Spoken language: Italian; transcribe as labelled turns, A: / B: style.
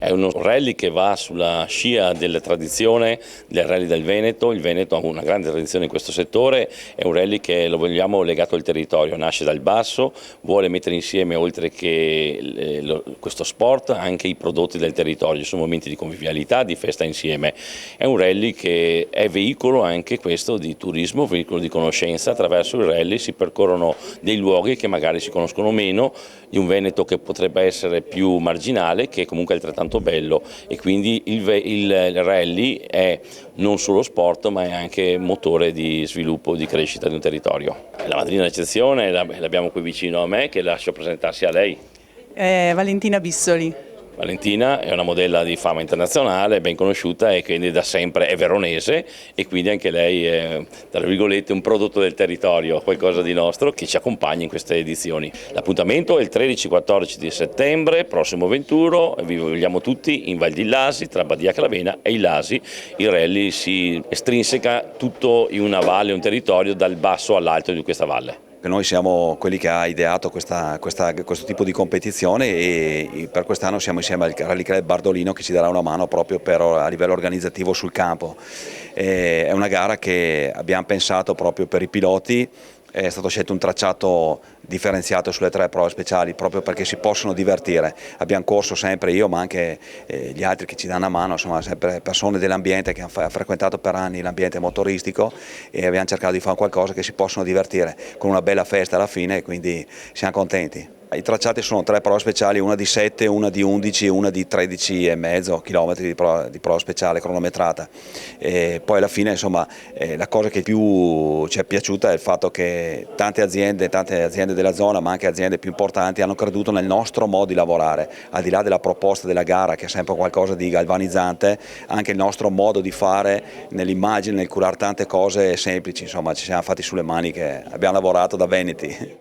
A: È uno rally che va sulla scia della tradizione del rally del Veneto. Il Veneto ha una grande tradizione in questo settore, è un rally che lo vogliamo legato al territorio, nasce dal basso, vuole mettere insieme oltre che questo sport anche i prodotti del territorio, sono momenti di convivialità, di festa insieme. È un rally che è veicolo anche questo di turismo, veicolo di conoscenza. Attraverso il rally si percorrono dei luoghi che magari si conoscono meno, di un Veneto che potrebbe essere più marginale, che comunque è altrettanto bello, e quindi il rally è non solo sport ma è anche motore di sviluppo, di crescita di un territorio. La madrina d'eccezione l'abbiamo qui vicino a me, che lascio presentarsi a lei.
B: Valentina Bissoli.
A: Valentina è una modella di fama internazionale, ben conosciuta, e quindi da sempre è veronese, e quindi anche lei è, tra virgolette, un prodotto del territorio, qualcosa di nostro che ci accompagna in queste edizioni. L'appuntamento è il 13-14 di settembre, prossimo 21, vi vogliamo tutti in Val di Lasi, tra Badia Clavena e i Lasi. Il rally si estrinseca tutto in una valle, un territorio, dal basso all'alto di questa valle.
C: Noi siamo quelli che ha ideato questo tipo di competizione, e per quest'anno siamo insieme al Rally Club Bardolino, che ci darà una mano proprio a livello organizzativo sul campo. È una gara che abbiamo pensato proprio per i piloti. È stato scelto un tracciato differenziato sulle 3 prove speciali proprio perché si possono divertire. Abbiamo corso sempre io, ma anche gli altri che ci danno una mano, insomma sempre persone dell'ambiente che hanno frequentato per anni l'ambiente motoristico, e abbiamo cercato di fare qualcosa che si possono divertire con una bella festa alla fine, e quindi siamo contenti. I tracciati sono 3 prove speciali, una di 7, una di 11 e una di 13,5 km di prova speciale cronometrata. E poi alla fine, insomma, la cosa che più ci è piaciuta è il fatto che tante aziende della zona, ma anche aziende più importanti, hanno creduto nel nostro modo di lavorare. Al di là della proposta della gara, che è sempre qualcosa di galvanizzante, anche il nostro modo di fare nell'immagine, nel curare tante cose semplici, insomma ci siamo fatti sulle mani, che abbiamo lavorato da veneti.